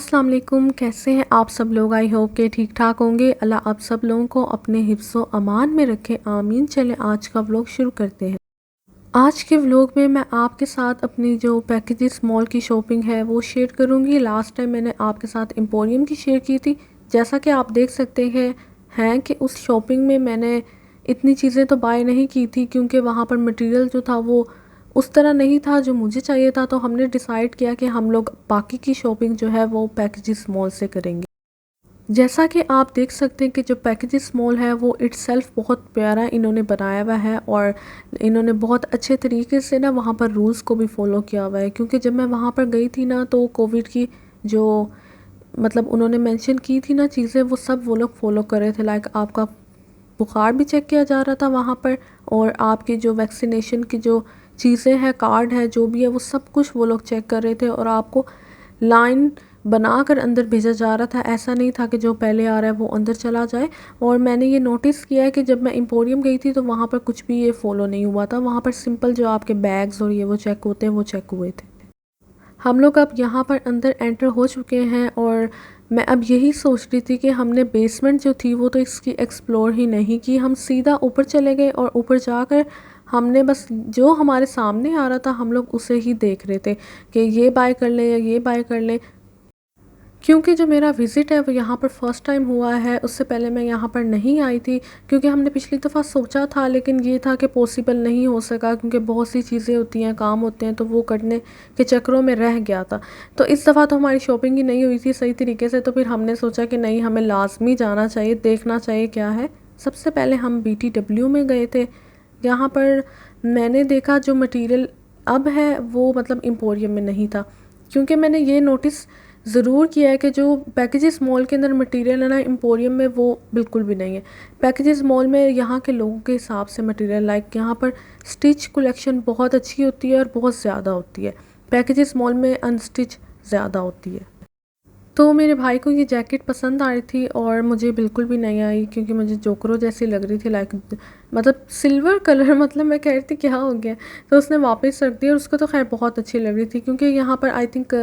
अस्सलाम वालेकुम, कैसे हैं आप सब लोग। आई होप के ठीक ठाक होंगे। अल्लाह आप सब लोगों को अपने हिफ्ज़ो अमान में रखे, आमीन। चलें आज का व्लॉग शुरू करते हैं। आज के व्लॉग में मैं आपके साथ अपनी जो पैकेजेस मॉल की शॉपिंग है वो शेयर करूंगी। लास्ट टाइम मैंने आपके साथ एम्पोरियम की शेयर की थी। जैसा कि आप देख सकते हैं कि उस शॉपिंग में मैंने इतनी चीज़ें तो बाय नहीं की थी, क्योंकि वहाँ पर मटेरियल जो था वो उस तरह नहीं था जो मुझे चाहिए था। तो हमने डिसाइड किया कि हम लोग बाकी की शॉपिंग जो है वो पैकेजेस मॉल से करेंगे। जैसा कि आप देख सकते हैं कि जो पैकेजेस मॉल है वो इट्सेल्फ बहुत प्यारा इन्होंने बनाया हुआ है, और इन्होंने बहुत अच्छे तरीके से ना वहाँ पर रूल्स को भी फॉलो किया हुआ है। क्योंकि जब मैं वहाँ पर गई थी ना, तो कोविड की जो मतलब उन्होंने मेंशन की थी ना चीज़ें, वो सब वो लोग फॉलो कर रहे थे। लाइक आपका बुखार भी चेक किया जा रहा था वहाँ पर, और आपकी जो वैक्सीनेशन की जो चीज़ें हैं, कार्ड है, जो भी है, वो सब कुछ वो लोग चेक कर रहे थे। और आपको लाइन बनाकर अंदर भेजा जा रहा था। ऐसा नहीं था कि जो पहले आ रहा है वो अंदर चला जाए। और मैंने ये नोटिस किया है कि जब मैं एम्पोरियम गई थी तो वहाँ पर कुछ भी ये फॉलो नहीं हुआ था। वहाँ पर सिंपल जो आपके बैग्स और ये वो चेक होते हैं वो चेक हुए थे। हम लोग अब यहाँ पर अंदर एंटर हो चुके हैं, और मैं अब यही सोच रही थी कि हमने बेसमेंट जो थी वो तो इसकी एक्सप्लोर ही नहीं की। हम सीधा ऊपर चले गए, और ऊपर जाकर हमने बस जो हमारे सामने आ रहा था हम लोग उसे ही देख रहे थे कि ये बाय कर लें या ये बाय कर लें। क्योंकि जो मेरा विज़िट है वो यहाँ पर फ़र्स्ट टाइम हुआ है। उससे पहले मैं यहाँ पर नहीं आई थी, क्योंकि हमने पिछली दफ़ा सोचा था, लेकिन ये था कि पॉसिबल नहीं हो सका, क्योंकि बहुत सी चीज़ें होती हैं, काम होते हैं, तो वो करने के चक्करों में रह गया था। तो इस दफ़ा तो हमारी शॉपिंग ही नहीं हुई थी सही तरीके से। तो फिर हमने सोचा कि नहीं, हमें लाजमी जाना चाहिए, देखना चाहिए क्या है। सबसे पहले हम BTW में गए थे। यहाँ पर मैंने देखा जो मटीरियल अब है वो मतलब एम्पोरियम में नहीं था। क्योंकि मैंने ये नोटिस ज़रूर किया है कि जो पैकेजेस मॉल के अंदर मटेरियल है ना, एम्पोरियम में वो बिल्कुल भी नहीं है। पैकेजेस मॉल में यहाँ के लोगों के हिसाब से मटेरियल, लाइक यहाँ पर स्टिच कलेक्शन बहुत अच्छी होती है और बहुत ज़्यादा होती है। पैकेजेस मॉल में अनस्टिच ज़्यादा होती है। तो मेरे भाई को ये जैकेट पसंद आ रही थी और मुझे बिल्कुल भी नहीं आई, क्योंकि मुझे जोकरो जैसी लग रही थी। लाइक मतलब सिल्वर कलर मतलब मैं कह रही थी क्या हो गया। तो उसने वापस रख दी, और उसको तो खैर बहुत अच्छी लग रही थी। क्योंकि यहाँ पर आई थिंक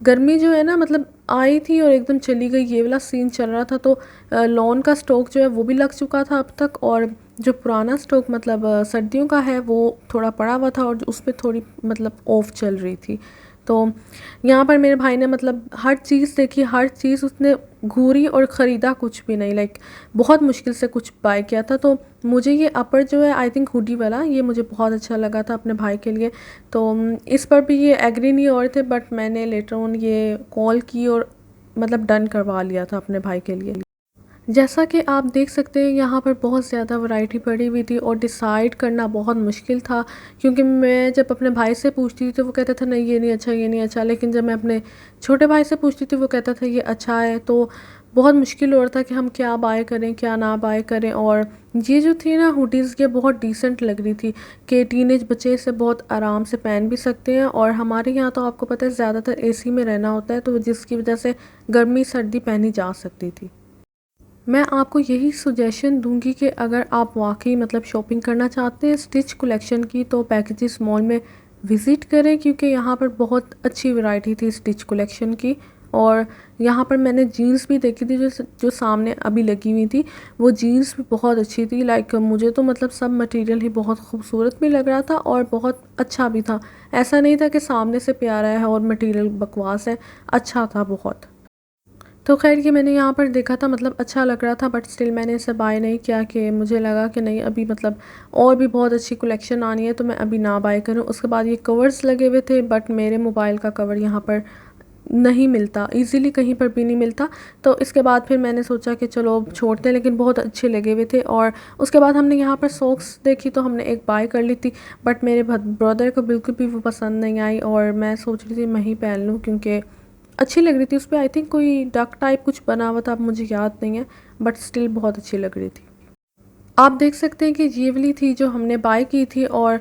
गर्मी जो है ना, मतलब आई थी और एकदम चली गई, ये वाला सीन चल रहा था। तो लॉन का स्टॉक जो है वो भी लग चुका था अब तक, और जो पुराना स्टॉक मतलब सर्दियों का है वो थोड़ा पड़ा हुआ था, और उस पर थोड़ी मतलब ऑफ चल रही थी। तो यहाँ पर मेरे भाई ने मतलब हर चीज़ देखी, हर चीज़ उसने घूरी और ख़रीदा कुछ भी नहीं। लाइक बहुत मुश्किल से कुछ बाय किया था। तो मुझे ये अपर जो है आई थिंक हुडी वाला, ये मुझे बहुत अच्छा लगा था अपने भाई के लिए। तो इस पर भी ये एग्री नहीं हो रहे थे, बट मैंने लेटर ऑन ये कॉल की और मतलब डन करवा लिया था अपने भाई के लिए। जैसा कि आप देख सकते हैं यहाँ पर बहुत ज़्यादा वैरायटी पड़ी हुई थी, और डिसाइड करना बहुत मुश्किल था। क्योंकि मैं जब अपने भाई से पूछती थी तो वो कहता था नहीं ये नहीं अच्छा, ये नहीं अच्छा। लेकिन जब मैं अपने छोटे भाई से पूछती थी वो कहता था ये अच्छा है। तो बहुत मुश्किल हो रहा था कि हम क्या बाय करें क्या ना बाय करें। और ये जो थी ना हुडीज़, ये बहुत डिसेंट लग रही थी कि टीनेज बच्चे इसे बहुत आराम से पहन भी सकते हैं। और हमारे यहाँ तो आपको पता है ज़्यादातर AC में रहना होता है, तो जिसकी वजह से गर्मी सर्दी पहनी जा सकती थी। मैं आपको यही सजेशन दूंगी कि अगर आप वाकई मतलब शॉपिंग करना चाहते हैं स्टिच कलेक्शन की, तो पैकेजेस मॉल में विज़िट करें, क्योंकि यहाँ पर बहुत अच्छी वैरायटी थी स्टिच कलेक्शन की। और यहाँ पर मैंने जीन्स भी देखी थी, जो जो सामने अभी लगी हुई थी, वो जीन्स भी बहुत अच्छी थी। लाइक मुझे तो मतलब सब मटेरियल ही बहुत खूबसूरत भी लग रहा था और बहुत अच्छा भी था। ऐसा नहीं था कि सामने से प्यारा है और मटेरियल बकवास है, अच्छा था बहुत। तो ख़ैर ये मैंने यहाँ पर देखा था, मतलब अच्छा लग रहा था, बट स्टिल मैंने इसे बाय नहीं किया। कि मुझे लगा कि नहीं अभी मतलब और भी बहुत अच्छी कलेक्शन आनी है, तो मैं अभी ना बाय करूँ। उसके बाद ये कवर्स लगे हुए थे, बट मेरे मोबाइल का कवर यहाँ पर नहीं मिलता इजीली, कहीं पर भी नहीं मिलता। तो इसके बाद फिर मैंने सोचा कि चलो अब छोड़ते हैं, लेकिन बहुत अच्छे लगे हुए थे। और उसके बाद हमने यहाँ पर सॉक्स देखी, तो हमने एक बाय कर ली थी, बट मेरे ब्रदर को बिल्कुल भी वो पसंद नहीं आई। और मैं सोच रही थी मैं ही पहन लूँ, क्योंकि अच्छी लग रही थी। उस पर आई थिंक कोई डक टाइप कुछ बना हुआ था, अब मुझे याद नहीं है, बट स्टिल बहुत अच्छी लग रही थी। आप देख सकते हैं कि ये वाली थी जो हमने बाय की थी। और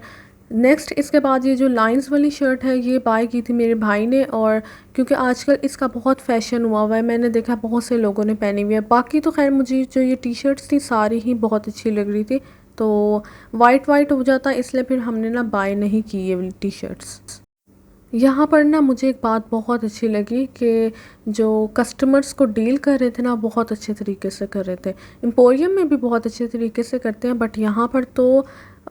नेक्स्ट इसके बाद ये जो लाइंस वाली शर्ट है ये बाय की थी मेरे भाई ने। और क्योंकि आजकल इसका बहुत फैशन हुआ है, मैंने देखा बहुत से लोगों ने पहनी हुई है। बाकी तो खैर मुझे जो ये टी शर्ट्स थी सारी ही बहुत अच्छी लग रही थी। तो वाइट वाइट हो जाता, इसलिए फिर हमने ना बाय नहीं की ये वाली टी शर्ट्स। यहाँ पर ना मुझे एक बात बहुत अच्छी लगी कि जो कस्टमर्स को डील कर रहे थे ना बहुत अच्छे तरीके से कर रहे थे। एम्पोरियम में भी बहुत अच्छे तरीके से करते हैं, बट यहाँ पर तो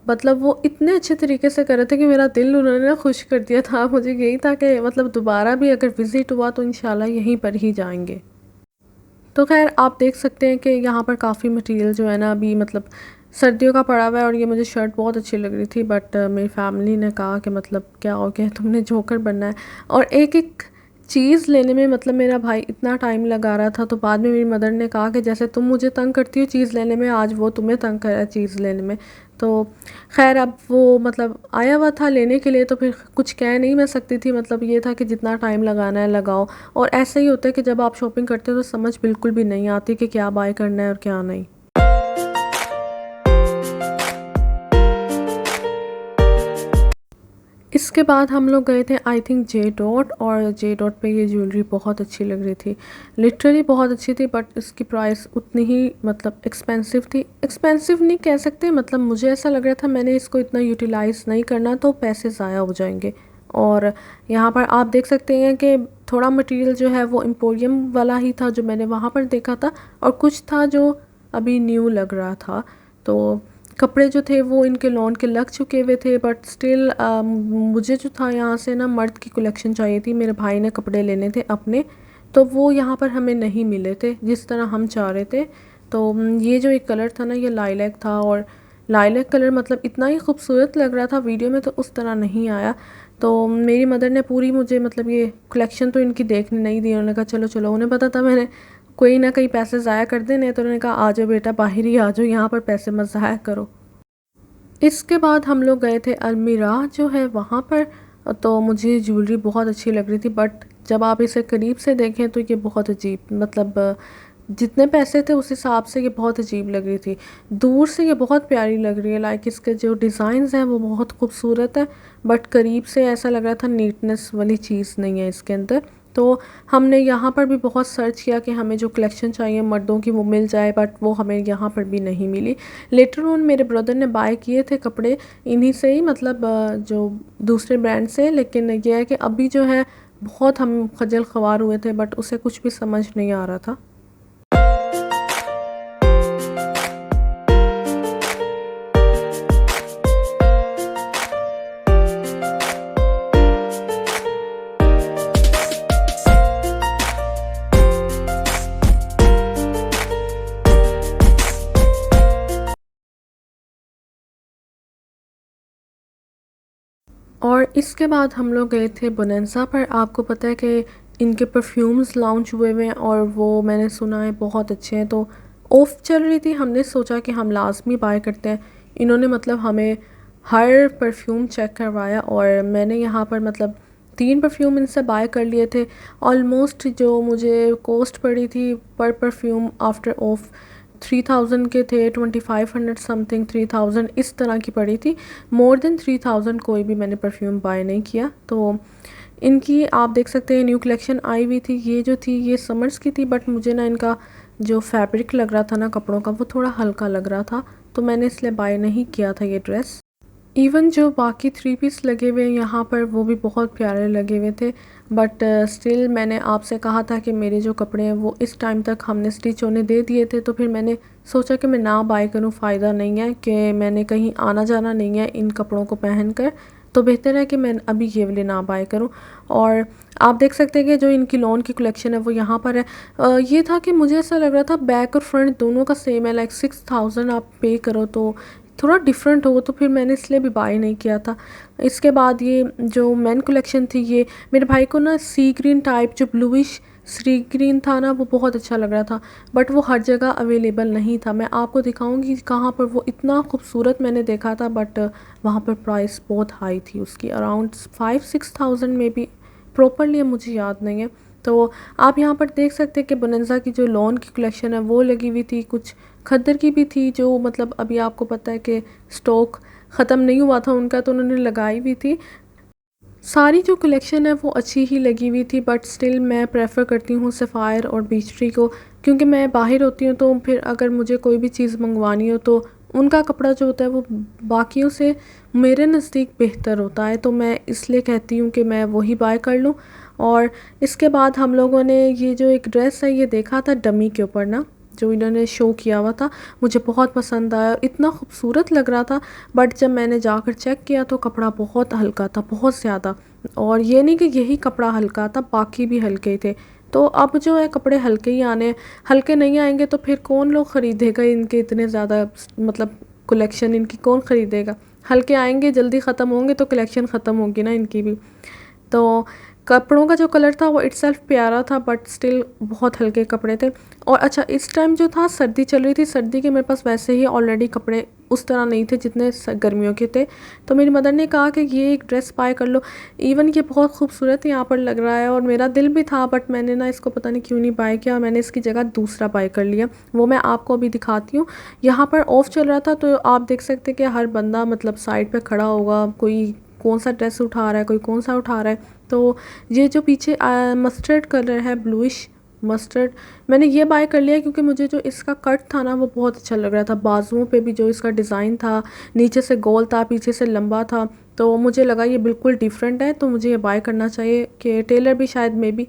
मतलब वो इतने अच्छे तरीके से कर रहे थे कि मेरा दिल उन्होंने ना खुश कर दिया था। मुझे यही था कि मतलब दोबारा भी अगर विज़िट हुआ तो इंशाल्लाह यहीं पर ही जाएंगे। तो खैर आप देख सकते हैं कि यहाँ पर काफ़ी मटेरियल जो है ना अभी मतलब सर्दियों का पड़ा हुआ है, और ये मुझे शर्ट बहुत अच्छी लग रही थी, बट मेरी फैमिली ने कहा कि मतलब क्या हो गया, तुमने जोकर बनना है। और एक एक चीज़ लेने में मतलब मेरा भाई इतना टाइम लगा रहा था, तो बाद में मेरी मदर ने कहा कि जैसे तुम मुझे तंग करती हो चीज़ लेने में, आज वो तुम्हें तंग कर रहा है चीज़ लेने में। तो खैर अब वो मतलब आया हुआ था लेने के लिए, तो फिर कुछ कह नहीं मैं सकती थी। मतलब ये था कि जितना टाइम लगाना है लगाओ। और ऐसा ही होता है कि जब आप शॉपिंग करते हो तो समझ बिल्कुल भी नहीं आती कि क्या बाय करना है और क्या नहीं। इसके बाद हम लोग गए थे आई थिंक जे डॉट, और जे डॉट पे ये ज्वेलरी बहुत अच्छी लग रही थी, लिटरली बहुत अच्छी थी, बट इसकी प्राइस उतनी ही मतलब एक्सपेंसिव थी। एक्सपेंसिव नहीं कह सकते, मतलब मुझे ऐसा लग रहा था मैंने इसको इतना यूटिलाइज़ नहीं करना तो पैसे ज़ाया हो जाएंगे। और यहाँ पर आप देख सकते हैं कि थोड़ा मटेरियल जो है वो एम्पोरियम वाला ही था जो मैंने वहाँ पर देखा था, और कुछ था जो अभी न्यू लग रहा था। तो कपड़े जो थे वो इनके लॉन के लग चुके हुए थे, बट स्टिल मुझे जो था यहाँ से ना मर्द की कलेक्शन चाहिए थी। मेरे भाई ने कपड़े लेने थे अपने, तो वो यहाँ पर हमें नहीं मिले थे जिस तरह हम चाह रहे थे। तो ये जो एक कलर था ना ये लाइलैक था, और लाइलैक कलर मतलब इतना ही खूबसूरत लग रहा था वीडियो में, तो उस तरह नहीं आया। तो मेरी मदर ने पूरी मुझे मतलब ये कलेक्शन तो इनकी देखने नहीं दी। उन्होंने कहा चलो चलो, उन्हें पता था मैंने कोई ना कहीं पैसे ज़ाया कर देने, तो उन्होंने कहा आ जाओ बेटा बाहर ही आ जाओ, यहाँ पर पैसे मत ज़ाया करो। इसके बाद हम लोग गए थे अलमीरा जो है वहाँ पर। तो मुझे ज्वेलरी बहुत अच्छी लग रही थी, बट जब आप इसे करीब से देखें तो ये बहुत अजीब मतलब जितने पैसे थे उस हिसाब से ये बहुत अजीब लग रही थी। दूर से ये बहुत प्यारी लग रही है, लाइक इसके जो डिज़ाइंस हैं वो बहुत खूबसूरत है, बट करीब से ऐसा लग रहा था नीटनेस वाली चीज़ नहीं है इसके अंदर। तो हमने यहाँ पर भी बहुत सर्च किया कि हमें जो कलेक्शन चाहिए मर्दों की वो मिल जाए, बट वो हमें यहाँ पर भी नहीं मिली। लेटर ऑन मेरे ब्रदर ने बाय किए थे कपड़े इन्हीं से ही, मतलब जो दूसरे ब्रांड से, लेकिन यह है कि अभी जो है बहुत हम खजल ख्वार हुए थे, बट उसे कुछ भी समझ नहीं आ रहा था। और इसके बाद हम लोग गए थे बोनेंसा पर। आपको पता है कि इनके परफ्यूम्स लॉन्च हुए हुए हैं, और वो मैंने सुना है बहुत अच्छे हैं। तो ऑफ़ चल रही थी, हमने सोचा कि हम लाजमी बाय करते हैं। इन्होंने मतलब हमें हर परफ्यूम चेक करवाया, और मैंने यहाँ पर मतलब 3 परफ्यूम इनसे बाय कर लिए थे। ऑलमोस्ट जो मुझे कॉस्ट पड़ी थी पर परफ्यूम आफ्टर ऑफ 3000 के थे, 2500 समथिंग 3000 इस तरह की पड़ी थी। मोर देन 3000 कोई भी मैंने परफ्यूम बाय नहीं किया। तो इनकी आप देख सकते हैं न्यू कलेक्शन आई हुई थी, ये जो थी ये समर्स की थी, बट मुझे ना इनका जो फैब्रिक लग रहा था ना कपड़ों का वो थोड़ा हल्का लग रहा था, तो मैंने इसलिए बाय नहीं किया था ये ड्रेस। इवन जो बाकी 3 पीस लगे हुए हैं यहाँ पर वो भी बहुत प्यारे लगे हुए थे, बट स्टिल मैंने आपसे कहा था कि मेरे जो कपड़े हैं वो इस टाइम तक हमने स्टिच होने दे दिए थे, तो फिर मैंने सोचा कि मैं ना बाय करूँ, फ़ायदा नहीं है कि मैंने कहीं आना जाना नहीं है इन कपड़ों को पहन कर, तो बेहतर है कि मैं अभी ये वाले ना बाय करूँ। और आप देख सकते हैं कि जो इनकी लॉन की कलेक्शन है वो यहाँ पर है। ये था कि मुझे ऐसा लग रहा था बैक और फ्रंट दोनों का सेम है, लाइक 6000 आप पे करो तो थोड़ा डिफरेंट हो, तो फिर मैंने इसलिए भी बाय नहीं किया था। इसके बाद ये जो मेन कलेक्शन थी, ये मेरे भाई को ना सी ग्रीन टाइप जो ब्लूइश सी ग्रीन था ना वो बहुत अच्छा लग रहा था, बट वो हर जगह अवेलेबल नहीं था। मैं आपको दिखाऊंगी कहाँ पर वो इतना खूबसूरत मैंने देखा था, बट वहाँ पर प्राइस बहुत हाई थी उसकी, अराउंड 5-6 थाउजेंड में भी, प्रॉपरली मुझे याद नहीं है। तो आप यहाँ पर देख सकते हैं कि बोनेंसा की जो लॉन की कलेक्शन है वो लगी हुई थी, कुछ खद्दर की भी थी जो मतलब अभी आपको पता है कि स्टॉक ख़त्म नहीं हुआ था उनका, तो उन्होंने लगाई भी थी। सारी जो कलेक्शन है वो अच्छी ही लगी हुई थी, बट स्टिल मैं प्रेफर करती हूँ सफ़ायर और बीच ट्री को, क्योंकि मैं बाहर होती हूँ तो फिर अगर मुझे कोई भी चीज़ मंगवानी हो तो उनका कपड़ा जो होता है वो बाकियों से मेरे नज़दीक बेहतर होता है, तो मैं इसलिए कहती हूँ कि मैं वही बाय कर लूँ। और इसके बाद हम लोगों ने ये जो एक ड्रेस है ये देखा था डमी के ऊपर ना, जो इन्होंने शो किया हुआ था, मुझे बहुत पसंद आया, इतना खूबसूरत लग रहा था। बट जब मैंने जाकर चेक किया तो कपड़ा बहुत हल्का था, बहुत ज़्यादा। और ये नहीं कि यही कपड़ा हल्का था, बाकी भी हल्के थे। तो अब जो है कपड़े हल्के ही आने, हल्के नहीं आएंगे तो फिर कौन लोग ख़रीदेगा इनके इतने ज़्यादा, मतलब कलेक्शन इनकी कौन ख़रीदेगा। हल्के आएंगे, जल्दी ख़त्म होंगे तो कलेक्शन ख़त्म होगी ना इनकी भी। तो कपड़ों का जो कलर था वो इट्सल्फ प्यारा था, बट स्टिल बहुत हल्के कपड़े थे। और अच्छा, इस टाइम जो था सर्दी चल रही थी, सर्दी के मेरे पास वैसे ही ऑलरेडी कपड़े उस तरह नहीं थे जितने गर्मियों के थे। तो मेरी मदर ने कहा कि ये एक ड्रेस बाय कर लो, इवन ये बहुत खूबसूरत यहाँ पर लग रहा है। और मेरा दिल भी था, बट मैंने ना इसको पता नहीं क्यों नहीं बाय किया, मैंने इसकी जगह दूसरा बाय कर लिया। वो मैं आपको अभी दिखाती हूँ। यहाँ पर ऑफ चल रहा था तो आप देख सकते हैं कि हर बंदा मतलब साइड पर खड़ा होगा, कोई कौन सा ड्रेस उठा रहा है, कोई कौन सा उठा रहा है। तो ये जो पीछे मस्टर्ड कलर है, ब्लूइश मस्टर्ड, मैंने ये बाय कर लिया क्योंकि मुझे जो इसका कट था ना वो बहुत अच्छा लग रहा था। बाजुओं पे भी जो इसका डिज़ाइन था, नीचे से गोल था, पीछे से लंबा था, तो मुझे लगा ये बिल्कुल डिफरेंट है, तो मुझे ये बाय करना चाहिए। कि टेलर भी शायद मे बी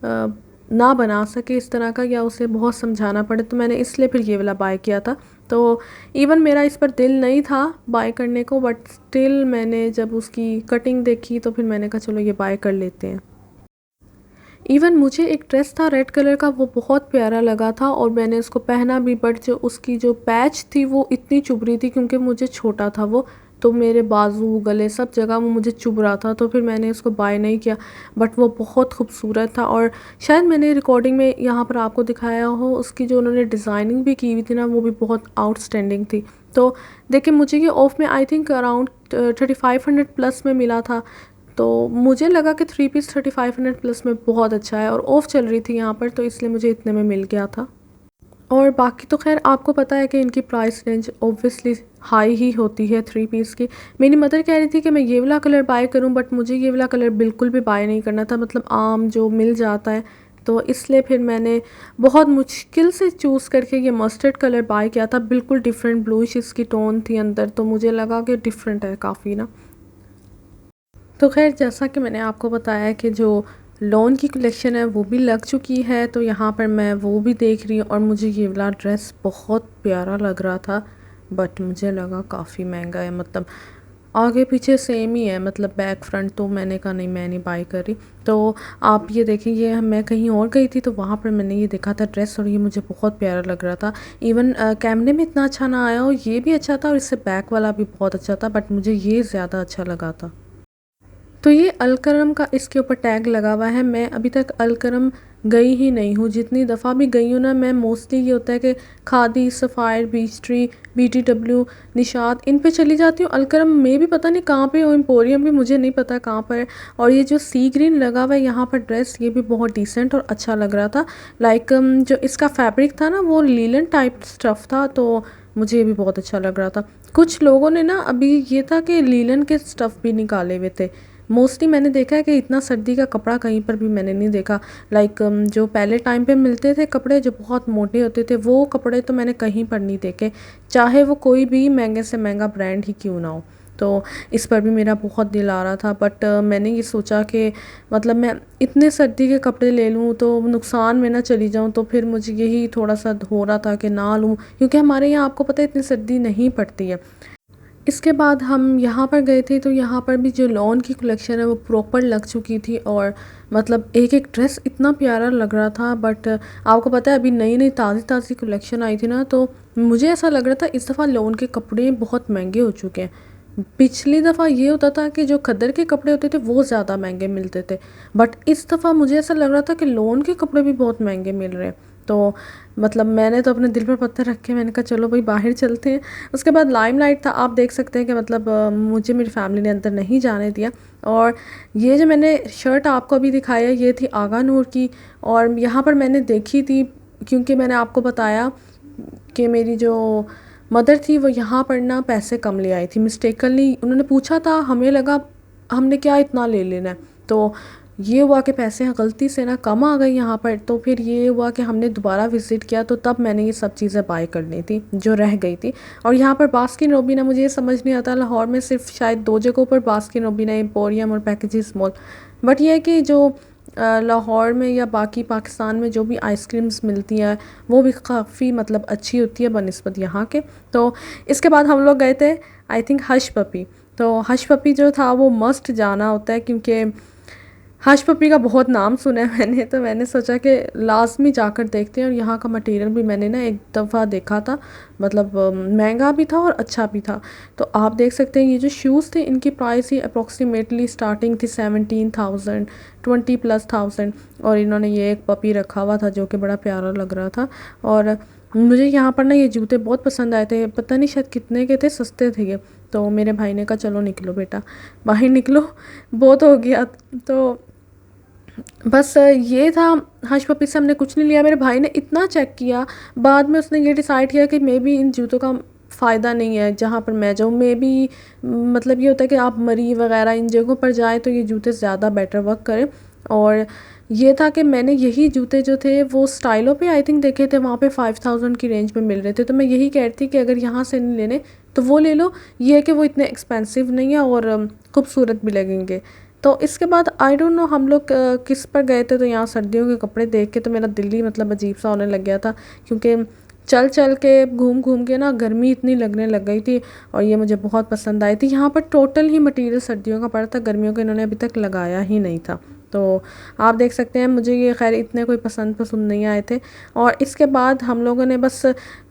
ना बना सके इस तरह का, या उसे बहुत समझाना पड़े, तो मैंने इसलिए फिर ये वाला बाय किया था। तो इवन मेरा इस पर दिल नहीं था बाय करने को, बट स्टिल मैंने जब उसकी कटिंग देखी तो फिर मैंने कहा चलो ये बाय कर लेते हैं। इवन मुझे एक ड्रेस था रेड कलर का, वो बहुत प्यारा लगा था और मैंने उसको पहना भी, बट जो उसकी जो पैच थी वो इतनी चुभ रही थी क्योंकि मुझे छोटा था वो, तो मेरे बाजू गले सब जगह वो मुझे चुभ रहा था, तो फिर मैंने उसको बाय नहीं किया। बट वो बहुत खूबसूरत था, और शायद मैंने रिकॉर्डिंग में यहाँ पर आपको दिखाया हो, उसकी जो उन्होंने डिज़ाइनिंग भी की हुई थी ना वो भी बहुत आउटस्टैंडिंग थी। तो देखिए मुझे ये ऑफ में आई थिंक अराउंड 3500 प्लस में मिला था, तो मुझे लगा कि 3 पीस 3500 प्लस में बहुत अच्छा है, और ऑफ़ चल रही थी यहाँ पर, तो इसलिए मुझे इतने में मिल गया था। और बाकी तो खैर आपको पता है कि इनकी प्राइस रेंज ऑब्वियसली हाई ही होती है 3 पीस की। मेरी मदर कह रही थी कि मैं ये वाला कलर बाय करूं, बट मुझे ये वाला कलर बिल्कुल भी बाय नहीं करना था, मतलब आम जो मिल जाता है, तो इसलिए फिर मैंने बहुत मुश्किल से चूज़ करके ये मस्टर्ड कलर बाय किया था। बिल्कुल डिफरेंट ब्लूइश इसकी टोन थी अंदर, तो मुझे लगा कि डिफरेंट है काफ़ी ना। तो खैर जैसा कि मैंने आपको बताया कि जो लॉन की कलेक्शन है वो भी लग चुकी है, तो यहाँ पर मैं वो भी देख रही हूँ। और मुझे ये वाला ड्रेस बहुत प्यारा लग रहा था, बट मुझे लगा काफ़ी महंगा है, मतलब आगे पीछे सेम ही है, मतलब बैक फ्रंट, तो मैंने कहा नहीं मैं नहीं बाई कर रही। तो आप ये देखें, ये मैं कहीं और गई थी तो वहाँ पर मैंने ये देखा था ड्रेस, और ये मुझे बहुत प्यारा लग रहा था। इवन कैमरे में इतना अच्छा ना आया, और ये भी अच्छा था, और इससे बैक वाला भी बहुत अच्छा था, बट मुझे ये ज़्यादा अच्छा लगा था। तो ये अलकरम का इसके ऊपर टैग लगा हुआ है। मैं अभी तक अलकरम गई ही नहीं हूँ, जितनी दफ़ा भी गई हूँ ना, मैं मोस्टली ये होता है कि Khaadi, Sapphire, Beechtree, BTW, Nishat, इन पे चली जाती हूँ। अलकरम में भी पता नहीं कहाँ पे हो, एम्पोरियम भी मुझे नहीं पता कहाँ पर है। और ये जो सी ग्रीन लगा हुआ है यहाँ पर ड्रेस, ये भी बहुत डिसेंट और अच्छा लग रहा था। लाइक जो इसका फैब्रिक था ना वो लीलन टाइप स्टफ़ था, तो मुझे ये भी बहुत अच्छा लग रहा था। कुछ लोगों ने ना अभी ये था कि लीलन के स्टफ़ भी निकाले हुए थे। मोस्टली मैंने देखा है कि इतना सर्दी का कपड़ा कहीं पर भी मैंने नहीं देखा। लाइक जो पहले टाइम पे मिलते थे कपड़े जो बहुत मोटे होते थे, वो कपड़े तो मैंने कहीं पर नहीं देखे, चाहे वो कोई भी महंगे से महंगा ब्रांड ही क्यों ना हो। तो इस पर भी मेरा बहुत दिल आ रहा था, बट मैंने ये सोचा कि मतलब मैं इतने सर्दी के कपड़े ले लूँ तो नुकसान में ना चली जाऊँ, तो फिर मुझे यही थोड़ा सा हो रहा था कि ना लूँ, क्योंकि हमारे यहाँ आपको पता है इतनी सर्दी नहीं पड़ती है। इसके बाद हम यहाँ पर गए थे, तो यहाँ पर भी जो लॉन की कलेक्शन है वो प्रॉपर लग चुकी थी, और मतलब एक एक ड्रेस इतना प्यारा लग रहा था। बट आपको पता है अभी नई नई ताज़ी ताज़ी कलेक्शन आई थी ना, तो मुझे ऐसा लग रहा था इस दफ़ा लॉन के कपड़े बहुत महंगे हो चुके हैं। पिछली दफ़ा ये होता था कि जो खद्दर के कपड़े होते थे वो ज़्यादा महंगे मिलते थे, बट इस दफ़ा मुझे ऐसा लग रहा था कि लॉन के कपड़े भी बहुत महंगे मिल रहे हैं। तो मतलब मैंने तो अपने दिल पर पत्थर रख के मैंने कहा चलो भाई बाहर चलते हैं। उसके बाद लाइमलाइट था, आप देख सकते हैं कि मतलब मुझे मेरी फैमिली ने अंदर नहीं जाने दिया। और ये जो मैंने शर्ट आपको अभी दिखाया ये थी आगा नूर की, और यहाँ पर मैंने देखी थी क्योंकि मैंने आपको बताया कि मेरी जो मदर थी वो यहाँ पर ना पैसे कम ले आई थी मिस्टेकनली, उन्होंने पूछा था, हमें लगा हमने क्या इतना ले लेना है, तो ये हुआ कि पैसे गलती से ना कम आ गए यहाँ पर, तो फिर ये हुआ कि हमने दोबारा विज़िट किया, तो तब मैंने ये सब चीज़ें बाय करनी थी जो रह गई थी। और यहाँ पर बास्किन रॉबिन, मुझे ये समझ नहीं आता, लाहौर में सिर्फ शायद 2 जगहों पर बास्किन रॉबिन, एम्पोरियम और पैकेजेस मॉल। बट ये है कि जो लाहौर में या बाकी पाकिस्तान में जो भी आइसक्रीम्स मिलती हैं वो भी काफ़ी मतलब अच्छी होती है बनिस्बत यहाँ के। तो इसके बाद हम लोग गए थे आई थिंक हश पपी। तो हश पपी जो था वो मस्ट जाना होता है, क्योंकि हश पपी का बहुत नाम सुना है मैंने, तो मैंने सोचा कि लाजमी जाकर देखते हैं। और यहाँ का मटेरियल भी मैंने ना एक दफ़ा देखा था, मतलब महंगा भी था और अच्छा भी था। तो आप देख सकते हैं ये जो शूज़ थे इनकी प्राइस ही अप्रॉक्सीमेटली स्टार्टिंग थी 17,000 20+1000। और इन्होंने ये एक पपी रखा हुआ था जो कि बड़ा प्यारा लग रहा था। और मुझे यहाँ पर ना ये जूते बहुत पसंद आए थे, पता नहीं शायद कितने के थे, सस्ते थे ये। तो मेरे भाई ने कहा चलो निकलो बेटा बाहर निकलो, बहुत हो गया। तो बस ये था, हश पपी से हमने कुछ नहीं लिया। मेरे भाई ने इतना चेक किया, बाद में उसने ये डिसाइड किया कि मे बी इन जूतों का फ़ायदा नहीं है जहाँ पर मैं जाऊँ। मे बी मतलब ये होता है कि आप मरी वगैरह इन जगहों पर जाएँ तो ये जूते ज़्यादा बेटर वर्क करें। और ये था कि मैंने यही जूते जो थे वो स्टाइलों पे आई थिंक देखे थे, वहाँ पे 5000 की रेंज में मिल रहे थे। तो मैं यही कह रही थी कि अगर यहाँ से नहीं लेने तो वो ले लो, ये है कि वो इतने एक्सपेंसिव नहीं है और खूबसूरत भी लगेंगे। तो इसके बाद आई डोंट नो हम लोग किस पर गए थे, तो यहाँ सर्दियों के कपड़े देख के तो मेरा दिल ही मतलब अजीब सा होने लग गया था, क्योंकि चल चल के घूम घूम के ना गर्मी इतनी लगने लग गई थी। और ये मुझे बहुत पसंद आई थी। यहाँ पर टोटल ही मटेरियल सर्दियों का पड़ा था, गर्मियों का इन्होंने अभी तक लगाया ही नहीं था। तो आप देख सकते हैं मुझे ये खैर इतने कोई पसंद नहीं आए थे। और इसके बाद हम लोगों ने बस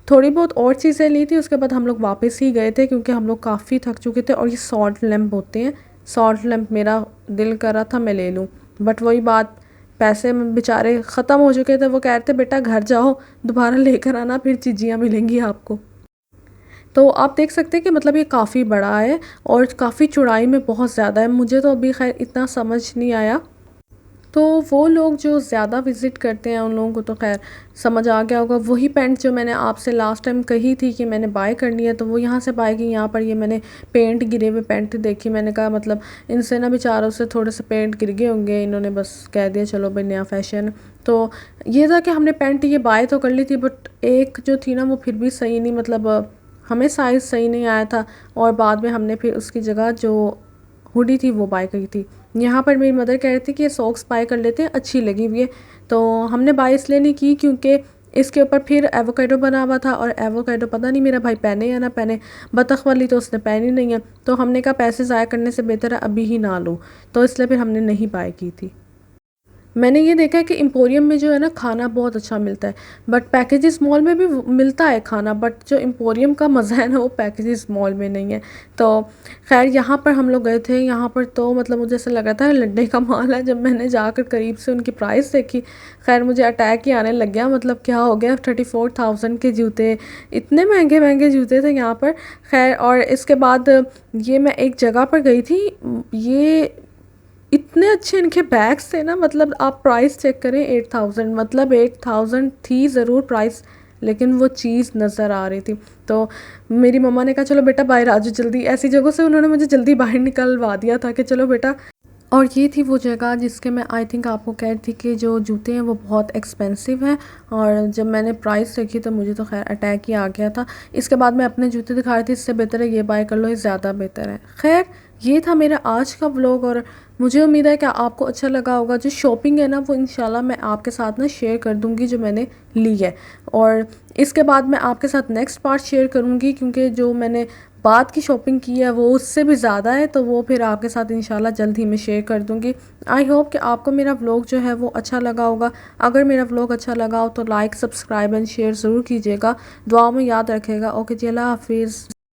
थोड़ी बहुत और चीज़ें ली थी, उसके बाद हम लोग वापस ही गए थे क्योंकि हम लोग काफ़ी थक चुके थे। और ये सॉल्ट लैम्प होते हैं, सॉल्ट लैम्प मेरा दिल कर रहा था मैं ले लूँ, बट वही बात, पैसे बेचारे ख़त्म हो चुके थे। वो कह रहे थे बेटा घर जाओ दोबारा लेकर आना, फिर चीज़ियाँ मिलेंगी आपको। तो आप देख सकते हैं कि मतलब ये काफ़ी बड़ा है और काफ़ी चौड़ाई में बहुत ज़्यादा है। मुझे तो अभी खैर इतना समझ नहीं आया, तो वो लोग जो ज़्यादा विज़िट करते हैं उन लोगों को तो खैर समझ आ गया होगा। वही पैंट जो मैंने आपसे लास्ट टाइम कही थी कि मैंने बाय करनी है, तो वो यहाँ से बाय की। यहाँ पर ये मैंने पेंट गिरे हुए पैंट देखी, मैंने कहा मतलब इनसे ना बेचारों से थोड़े से पेंट गिर गए होंगे, इन्होंने बस कह दिया चलो भाई नया फ़ैशन। तो ये था कि हमने पैंट ये बाय तो कर ली थी, बट एक जो थी ना वो फिर भी सही नहीं, मतलब हमें साइज़ सही नहीं आया था। और बाद में हमने फिर उसकी जगह जो हुडी थी वो बाय करी थी। यहाँ पर मेरी मदर कह रही थी कि ये सॉक्स बाय कर लेते हैं, अच्छी लगी हुई है। तो हमने बाय इसलिए नहीं की क्योंकि इसके ऊपर फिर एवोकाडो बना हुआ था, और एवोकाडो पता नहीं मेरा भाई पहने या ना पहने, बतख वाली तो उसने पहनी नहीं है। तो हमने कहा पैसे ज़ाया करने से बेहतर है अभी ही ना लूँ, तो इसलिए फिर हमने नहीं बाय की थी। मैंने ये देखा है कि एम्पोरियम में जो है ना खाना बहुत अच्छा मिलता है, बट पैकेजेस मॉल में भी मिलता है खाना, बट जो एम्पोरियम का मज़ा है ना वो पैकेजेस मॉल में नहीं है। तो खैर यहाँ पर हम लोग गए थे, यहाँ पर तो मतलब मुझे ऐसा लग रहा था लड्डे का माल है। जब मैंने जाकर करीब से उनकी प्राइस देखी, खैर मुझे अटैक ही आने लग गया, मतलब क्या हो गया, 34,000 के जूते, इतने महंगे महंगे जूते थे यहाँ पर। खैर और इसके बाद ये मैं एक जगह पर गई थी, ये इतने अच्छे इनके बैग्स थे ना, मतलब आप प्राइस चेक करें 8000, मतलब 8000 थी ज़रूर प्राइस, लेकिन वो चीज़ नज़र आ रही थी। तो मेरी मम्मा ने कहा चलो बेटा बाहर आ जाओ जल्दी, ऐसी जगहों से उन्होंने मुझे जल्दी बाहर निकलवा दिया था कि चलो बेटा। और ये थी वो जगह जिसके मैं आई थिंक आपको कह रही थी कि जो जूते हैं वो बहुत एक्सपेंसिव हैं। और जब मैंने प्राइस देखी तो मुझे तो खैर अटैक ही आ गया था। इसके बाद मैं अपने जूते दिखा रही थी, इससे बेहतर है ये बाय कर लो, ये ज़्यादा बेहतर है। खैर ये था मेरा आज का व्लॉग, और मुझे उम्मीद है कि आपको अच्छा लगा होगा। जो शॉपिंग है ना वो इंशाल्लाह मैं आपके साथ ना शेयर कर दूँगी जो मैंने ली है, और इसके बाद मैं आपके साथ नेक्स्ट पार्ट शेयर करूँगी, क्योंकि जो मैंने बाद की शॉपिंग की है वो उससे भी ज़्यादा है, तो वो फिर आपके साथ इंशाल्लाह जल्द ही मैं शेयर कर दूँगी। आई होप कि आपको मेरा व्लॉग जो है वो अच्छा लगा होगा। अगर मेरा व्लॉग अच्छा लगा हो तो लाइक, सब्सक्राइब एंड शेयर ज़रूर कीजिएगा। दुआ में याद रखेगा। ओके जी, अल्लाह हाफिज़।